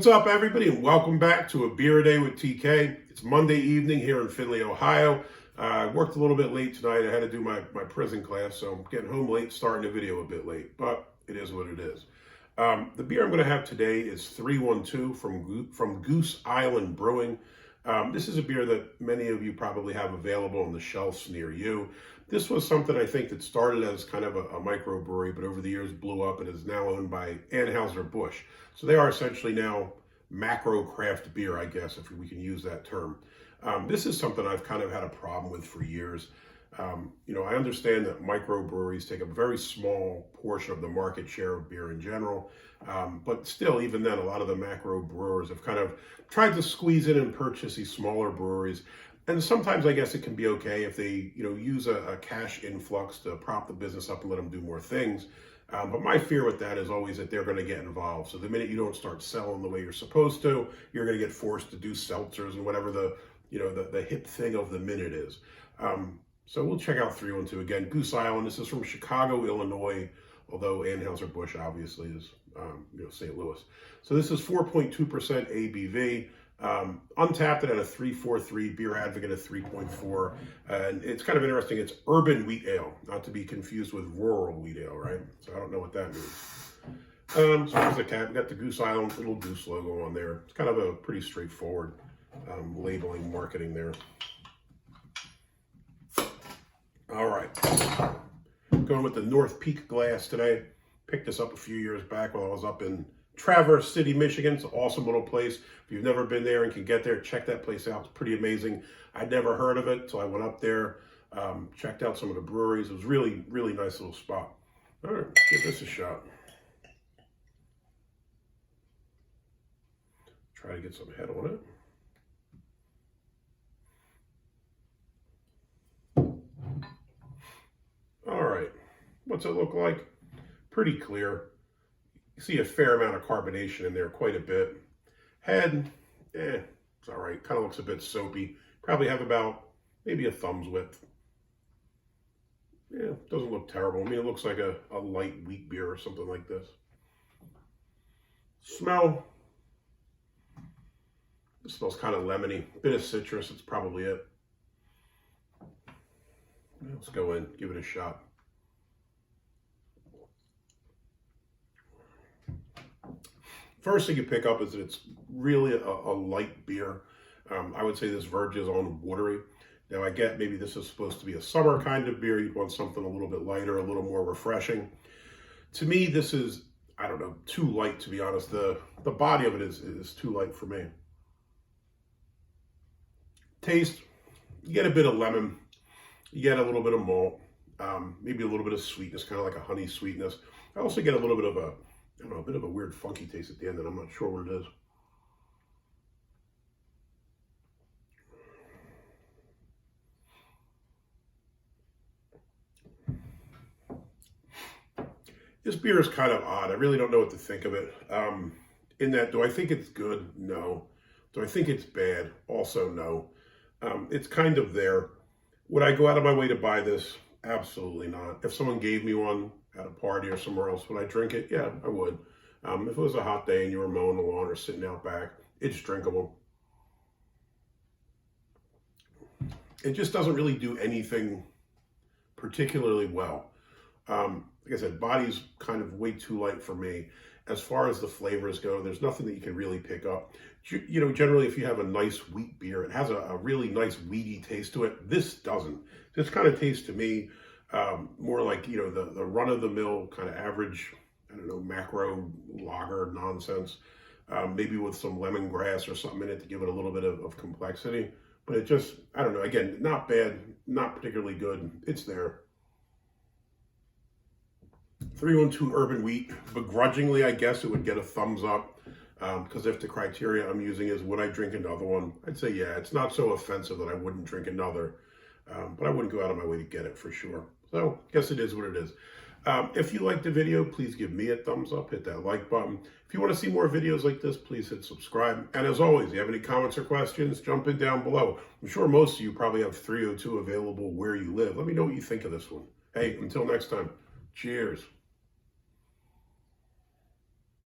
What's up, everybody, and welcome back to A Beer a Day with TK. It's Monday evening here in Findlay, Ohio. I worked a little bit late tonight. I had to do my prison class, so I'm getting home late, starting the video a bit late, but it is what it is. The beer I'm going to have today is 312 from Goose Island Brewing. This is a beer that many of you probably have available on the shelves near you. This was something I think that started as kind of a microbrewery, but over the years blew up and is now owned by Anheuser-Busch. So they are essentially now macro craft beer, I guess, if we can use that term. This is something I've kind of had a problem with for years. I understand that microbreweries take a very small portion of the market share of beer in general, but still, even then, a lot of the macro brewers have kind of tried to squeeze in and purchase these smaller breweries. And sometimes I guess it can be okay if they, use a cash influx to prop the business up and let them do more things. But my fear with that is always that they're going to get involved. So the minute you don't start selling the way you're supposed to, you're going to get forced to do seltzers and whatever the hip thing of the minute is. So we'll check out 312 again. Goose Island. This is from Chicago, Illinois, although Anheuser-Busch obviously is, St. Louis. So this is 4.2% ABV. Untapped at a 3.43, Beer Advocate at 3.4, and it's kind of interesting. It's urban wheat ale, not to be confused with rural wheat ale, right? So I don't know what that means. So here's the cap. We got the Goose Island little Goose logo on there. It's kind of a pretty straightforward labeling, marketing there. All right, going with the North Peak glass today. Picked this up a few years back while I was up in Traverse City, Michigan. It's an awesome little place. If you've never been there and can get there, check that place out. It's pretty amazing. I'd never heard of it, so I went up there, checked out some of the breweries. It was really, really nice little spot. All right, give this a shot. Try to get some head on it. All right, what's it look like? Pretty clear. You see a fair amount of carbonation in there, quite a bit. Head, it's all right. Kind of looks a bit soapy. Probably have about maybe a thumb's width. Yeah, doesn't look terrible. I mean, it looks like a light wheat beer or something like this. Smell. It smells kind of lemony. Bit of citrus, it's probably it. Let's go in, give it a shot. First thing you pick up is that it's really a light beer. I would say this verges on watery. Now I get maybe this is supposed to be a summer kind of beer. You'd want something a little bit lighter, a little more refreshing. To me, this is, I don't know, too light, to be honest. The body of it is too light for me. Taste, you get a bit of lemon. You get a little bit of malt. Maybe a little bit of sweetness, kind of like a honey sweetness. I also get a little bit of a bit of a weird funky taste at the end, and I'm not sure what it is. This beer is kind of odd. I really don't know what to think of it. In that, do I think it's good? No. Do I think it's bad? Also no. It's kind of there. Would I go out of my way to buy this? Absolutely not. If someone gave me one at a party or somewhere else, would I drink it? Yeah, I would. If it was a hot day and you were mowing the lawn or sitting out back, it's drinkable. It just doesn't really do anything particularly well. Like I said, body's kind of way too light for me. As far as the flavors go, there's nothing that you can really pick up. Generally, if you have a nice wheat beer, it has a really nice weedy taste to it. This doesn't. This kind of tastes to me more like, the run-of-the-mill kind of average, I don't know, macro lager nonsense, maybe with some lemongrass or something in it to give it a little bit of complexity. But it just, I don't know, again, not bad, not particularly good. It's there. 312 Urban Wheat. Begrudgingly, I guess it would get a thumbs up because if the criteria I'm using is would I drink another one, I'd say yeah. It's not so offensive that I wouldn't drink another, but I wouldn't go out of my way to get it for sure. So I guess it is what it is. If you liked the video, please give me a thumbs up, hit that like button. If you want to see more videos like this, please hit subscribe. And as always, if you have any comments or questions, jump in down below. I'm sure most of you probably have 302 available where you live. Let me know what you think of this one. Hey, until next time, cheers.